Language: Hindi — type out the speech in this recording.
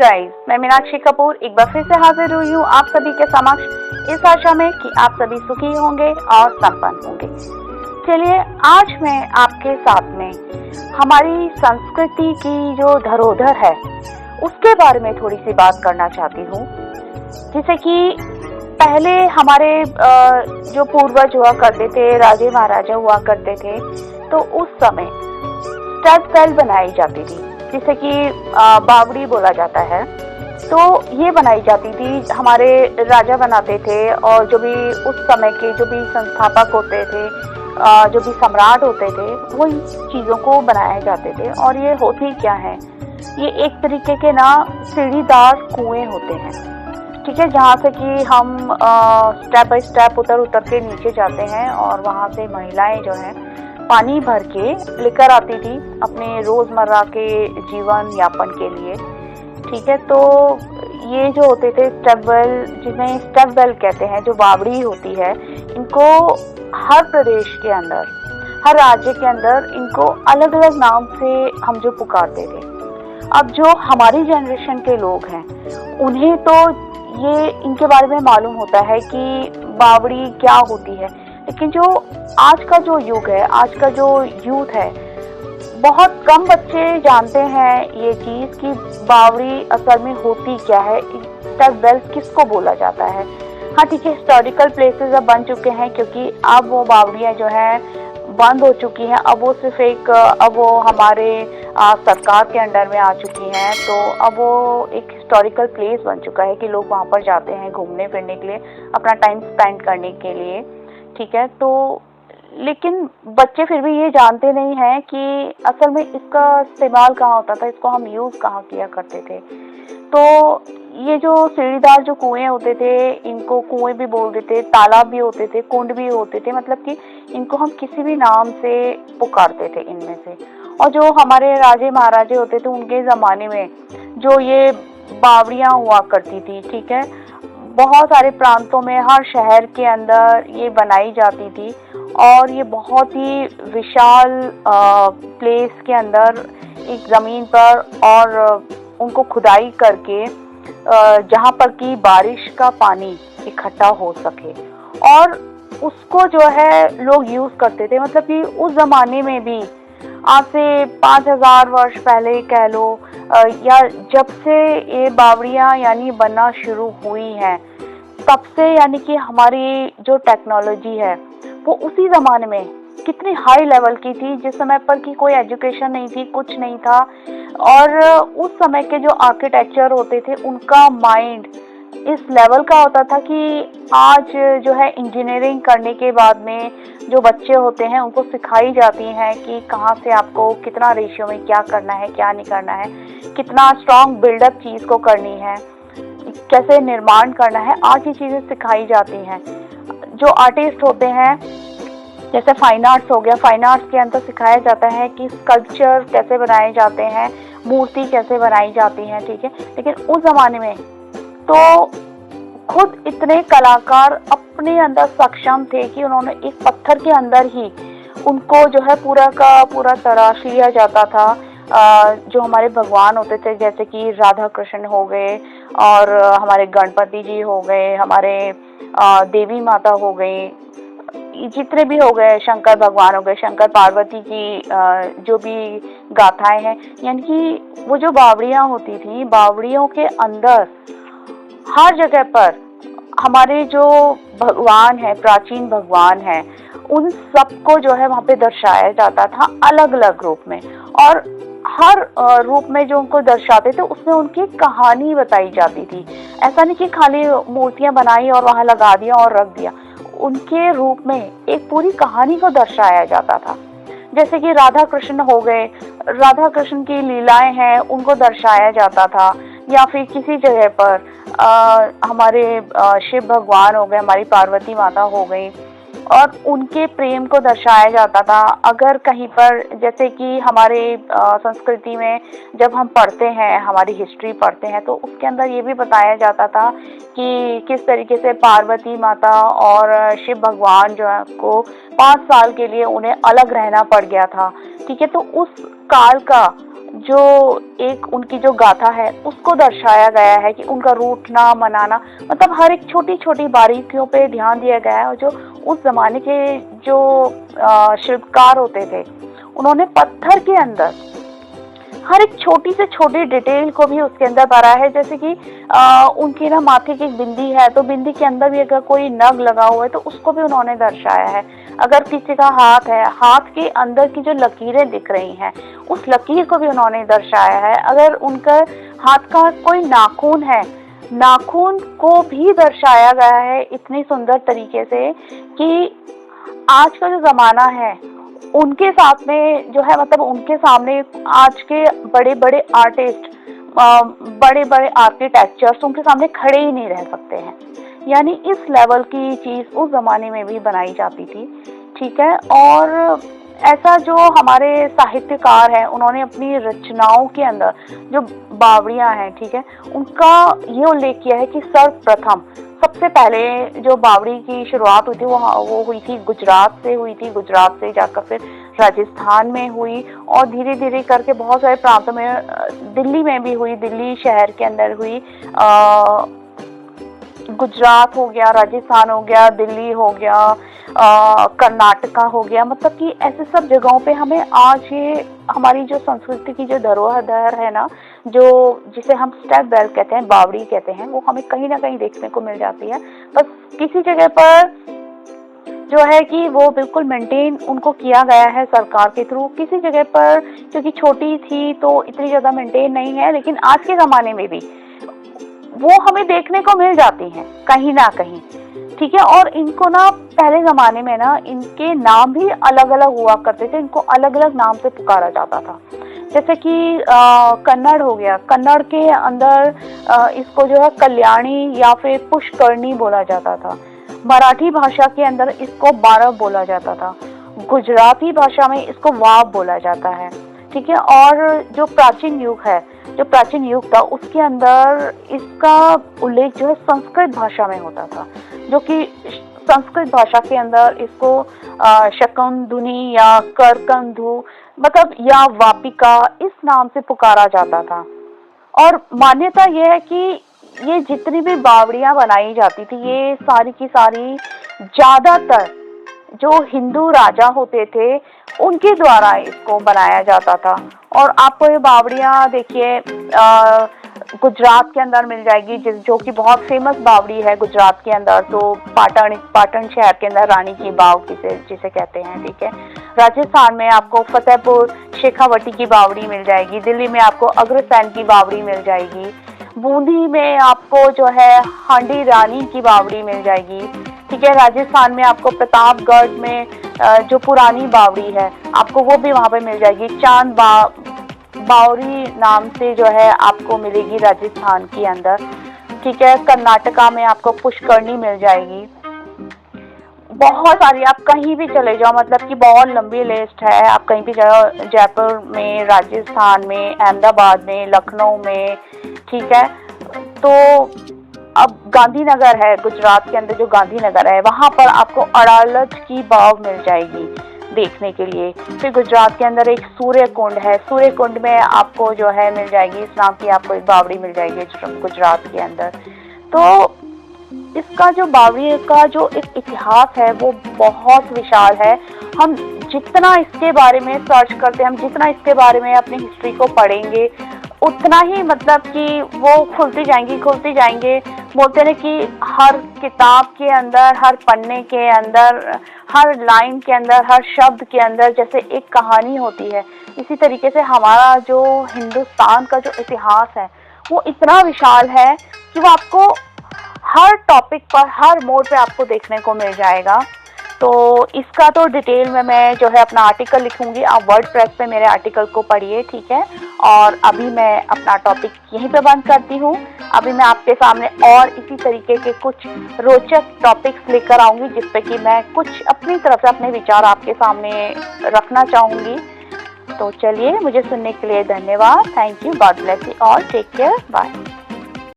गाइस, मैं मीनाक्षी कपूर एक बार फिर से हाजिर हुई हूँ आप सभी के समक्ष इस आशा में कि आप सभी सुखी होंगे और संपन्न होंगे। चलिए आज मैं आपके साथ में हमारी संस्कृति की जो धरोहर है उसके बारे में थोड़ी सी बात करना चाहती हूँ। जैसे कि पहले हमारे जो पूर्वज हुआ करते थे, राजे महाराजा हुआ करते थे, तो उस समय स्टड वेल बनाई जाती थी जिसे कि बावड़ी बोला जाता है। तो ये बनाई जाती थी, हमारे राजा बनाते थे और जो भी उस समय के जो भी संस्थापक होते थे, जो भी सम्राट होते थे, वो इन चीज़ों को बनाए जाते थे। और ये होती क्या है, ये एक तरीके के ना सीढ़ीदार कुएं होते हैं, ठीक है, जहाँ से कि हम स्टेप बाय स्टेप उतर के नीचे जाते हैं और वहाँ से महिलाएं जो हैं पानी भर के लेकर आती थी अपने रोज़मर्रा के जीवन यापन के लिए, ठीक है। तो ये जो होते थे स्टेप वेल, जिन्हें स्टेप वेल कहते हैं, जो बावड़ी होती है, इनको हर प्रदेश के अंदर, हर राज्य के अंदर इनको अलग अलग नाम से हम जो पुकारते थे। अब जो हमारी जनरेशन के लोग हैं उन्हें तो ये इनके बारे में मालूम होता है कि बावड़ी क्या होती है, लेकिन जो आज का जो युग है, आज का जो यूथ है, बहुत कम बच्चे जानते हैं ये चीज़ कि बावड़ी असल में होती क्या है, स्टेप वेल्स किसको बोला जाता है। हाँ ठीक है, हिस्टोरिकल प्लेसेस अब बन चुके हैं क्योंकि अब वो बावड़ियाँ जो हैं बंद हो चुकी हैं। अब वो सिर्फ एक अब वो हमारे सरकार के अंडर में आ चुकी हैं, तो अब वो एक हिस्टोरिकल प्लेस बन चुका है कि लोग वहाँ पर जाते हैं घूमने फिरने के लिए, अपना टाइम स्पेंड करने के लिए, ठीक है। तो लेकिन बच्चे फिर भी ये जानते नहीं हैं कि असल में इसका इस्तेमाल कहाँ होता था, इसको हम यूज़ कहाँ किया करते थे। तो ये जो सीढ़ीदार जो कुएं होते थे, इनको कुएं भी बोल देते, तालाब भी होते थे, कुंड भी होते थे, मतलब कि इनको हम किसी भी नाम से पुकारते थे इनमें से। और जो हमारे राजे महाराजे होते थे उनके ज़माने में जो ये बावड़ियाँ हुआ करती थी, ठीक है, बहुत सारे प्रांतों में, हर शहर के अंदर ये बनाई जाती थी और ये बहुत ही विशाल प्लेस के अंदर एक ज़मीन पर और उनको खुदाई करके जहाँ पर कि बारिश का पानी इकट्ठा हो सके और उसको जो है लोग यूज़ करते थे। मतलब कि उस ज़माने में भी, आज से 5000 वर्ष पहले कह लो, या जब से ये बावड़ियाँ यानी बनना शुरू हुई हैं, तब से यानी कि हमारी जो टेक्नोलॉजी है वो उसी ज़माने में कितनी हाई लेवल की थी, जिस समय पर कि कोई एजुकेशन नहीं थी, कुछ नहीं था। और उस समय के जो आर्किटेक्चर होते थे उनका माइंड इस लेवल का होता था कि आज जो है इंजीनियरिंग करने के बाद में जो बच्चे होते हैं उनको सिखाई जाती हैं कि कहाँ से आपको कितना रेशियो में क्या करना है, क्या नहीं करना है, कितना स्ट्रॉन्ग बिल्डअप चीज़ को करनी है, कैसे निर्माण करना है, आज ये चीज़ें सिखाई जाती हैं। जो आर्टिस्ट होते हैं, जैसे फाइन आर्ट्स हो गया, फाइन आर्ट्स के अंदर सिखाया जाता है कि स्कल्पचर कैसे बनाए जाते हैं, मूर्ति कैसे बनाई जाती है, ठीक है। लेकिन उस ज़माने में तो खुद इतने कलाकार अपने अंदर सक्षम थे कि उन्होंने एक पत्थर के अंदर ही उनको जो है पूरा का पूरा तराश लिया जाता था। जो हमारे भगवान होते थे, जैसे कि राधा कृष्ण हो गए और हमारे गणपति जी हो गए, हमारे देवी माता हो गई, जितने भी हो गए, शंकर भगवान हो गए, शंकर पार्वती की जो भी गाथाएं हैं, यानी कि वो जो बावड़ियाँ होती थी, बावड़ियों के अंदर हर जगह पर हमारे जो भगवान है, प्राचीन भगवान है, उन सबको जो है वहाँ पे दर्शाया जाता था अलग अलग रूप में। और हर रूप में जो उनको दर्शाते थे उसमें उनकी कहानी बताई जाती थी। ऐसा नहीं कि खाली मूर्तियाँ बनाई और वहाँ लगा दिया और रख दिया, उनके रूप में एक पूरी कहानी को दर्शाया जाता था। जैसे कि राधा कृष्ण हो गए, राधा कृष्ण की लीलाएं हैं उनको दर्शाया जाता था, या फिर किसी जगह पर हमारे शिव भगवान हो गए, हमारी पार्वती माता हो गई, और उनके प्रेम को दर्शाया जाता था। अगर कहीं पर, जैसे कि हमारे संस्कृति में जब हम पढ़ते हैं, हमारी हिस्ट्री पढ़ते हैं, तो उसके अंदर ये भी बताया जाता था कि किस तरीके से पार्वती माता और शिव भगवान जो है को 5 साल के लिए उन्हें अलग रहना पड़ गया था, ठीक है। तो उस काल का जो एक उनकी जो गाथा है उसको दर्शाया गया है कि उनका रूठना मनाना, मतलब हर एक छोटी छोटी बारीकियों पे ध्यान दिया गया है। और जो उस जमाने के जो शिल्पकार होते थे, उन्होंने पत्थर के अंदर हर एक छोटी से छोटी डिटेल को भी उसके अंदर भरा है। जैसे कि उनकी ना माथे की एक बिंदी है, तो बिंदी के अंदर भी अगर कोई नग लगा हुआ है तो उसको भी उन्होंने दर्शाया है। अगर किसी का हाथ है, हाथ के अंदर की जो लकीरें दिख रही हैं, उस लकीर को भी उन्होंने दर्शाया है। अगर उनका हाथ का कोई नाखून है, नाखून को भी दर्शाया गया है इतनी सुंदर तरीके से कि आज का जो जमाना है उनके साथ में जो है, मतलब उनके सामने आज के बड़े बड़े आर्टिस्ट, बड़े बड़े आर्किटेक्चर्स उनके सामने खड़े ही नहीं रह सकते हैं। यानी इस लेवल की चीज उस जमाने में भी बनाई जाती थी, ठीक है। और ऐसा जो हमारे साहित्यकार हैं, उन्होंने अपनी रचनाओं के अंदर जो बावड़ियां हैं, ठीक है, उनका ये उल्लेख किया है कि सर्वप्रथम सबसे पहले जो बावड़ी की शुरुआत हुई थी वो हुई थी गुजरात से हुई थी। गुजरात से जाकर फिर राजस्थान में हुई और धीरे धीरे करके बहुत सारे प्रांतों में, दिल्ली में भी हुई, दिल्ली शहर के अंदर हुई, गुजरात हो गया, राजस्थान हो गया, दिल्ली हो गया, कर्नाटका हो गया। मतलब कि ऐसे सब जगहों पे हमें आज ये हमारी जो संस्कृति की जो धरोहर है ना, जो जिसे हम स्टेप बेल कहते हैं, बावड़ी कहते हैं, वो हमें कहीं ना कहीं देखने को मिल जाती है। बस किसी जगह पर जो है कि वो बिल्कुल मेंटेन उनको किया गया है सरकार के थ्रू, किसी जगह पर क्योंकि छोटी थी तो इतनी ज़्यादा मेंटेन नहीं है, लेकिन आज के ज़माने में भी वो हमें देखने को मिल जाती हैं कहीं ना कहीं, ठीक है। और इनको ना पहले ज़माने में ना इनके नाम भी अलग अलग हुआ करते थे, इनको अलग अलग नाम से पुकारा जाता था। जैसे कि कन्नड़ हो गया, कन्नड़ के अंदर इसको जो है कल्याणी या फिर पुष्करणी बोला जाता था। मराठी भाषा के अंदर इसको बारब बोला जाता था। गुजराती भाषा में इसको वाब बोला जाता है, ठीक है। और जो प्राचीन युग है, जो प्राचीन युग था, उसके अंदर इसका उल्लेख जो है संस्कृत भाषा में होता था, जो कि संस्कृत भाषा के अंदर इसको शकंधुनी या करकंधु मतलब या वापिका इस नाम से पुकारा जाता था। और मान्यता यह है कि ये जितनी भी बावड़ियां बनाई जाती थी, ये सारी की सारी ज्यादातर जो हिंदू राजा होते थे उनके द्वारा इसको बनाया जाता था। और आपको ये बावड़ियां देखिए गुजरात के अंदर मिल जाएगी, जो कि बहुत फेमस बावड़ी है गुजरात के अंदर, तो पाटन शहर के अंदर रानी की बाव जिसे कहते हैं, ठीक है। राजस्थान में आपको फतेहपुर शेखावटी की बावड़ी मिल जाएगी, दिल्ली में आपको अग्रसेन की बावड़ी मिल जाएगी, बूंदी में आपको जो है हांडी रानी की बावड़ी मिल जाएगी, ठीक है। राजस्थान में आपको प्रतापगढ़ में जो पुरानी बावड़ी है आपको वो भी वहाँ पे मिल जाएगी। चांद बावड़ी नाम से जो है आपको मिलेगी राजस्थान के अंदर, ठीक है। कर्नाटका में आपको पुष्करणी मिल जाएगी। बहुत सारी, आप कहीं भी चले जाओ, मतलब कि बहुत लंबी लिस्ट है, आप कहीं भी जाओ, जयपुर में, राजस्थान में, अहमदाबाद में, लखनऊ में, ठीक है। तो अब गांधीनगर है गुजरात के अंदर, जो गांधीनगर है वहाँ पर आपको अड़ालज की बाव मिल जाएगी देखने के लिए। फिर गुजरात के अंदर एक सूर्य कुंड है, सूर्य कुंड में आपको जो है मिल जाएगी, इस नाम की आपको एक बावड़ी मिल जाएगी गुजरात के अंदर। तो इसका जो बावड़ी का जो एक इतिहास है वो बहुत विशाल है। हम जितना इसके बारे में सर्च करते हैं, हम जितना इसके बारे में अपनी हिस्ट्री को पढ़ेंगे, उतना ही मतलब कि वो खुलती जाएंगे। बोलते हैं कि हर किताब के अंदर, हर पन्ने के अंदर, हर लाइन के अंदर, हर शब्द के अंदर जैसे एक कहानी होती है, इसी तरीके से हमारा जो हिंदुस्तान का जो इतिहास है वो इतना विशाल है कि वो आपको हर टॉपिक पर, हर मोड़ पे आपको देखने को मिल जाएगा। तो इसका तो डिटेल में मैं जो है अपना आर्टिकल लिखूंगी, आप वर्डप्रेस पे मेरे आर्टिकल को पढ़िए, ठीक है। और अभी मैं अपना टॉपिक यहीं पे बंद करती हूँ। अभी मैं आपके सामने और इसी तरीके के कुछ रोचक टॉपिक्स लेकर आऊँगी, जिस पे कि मैं कुछ अपनी तरफ से अपने विचार आपके सामने रखना चाहूँगी। तो चलिए, मुझे सुनने के लिए धन्यवाद। Thank you, God bless you all, take care, bye.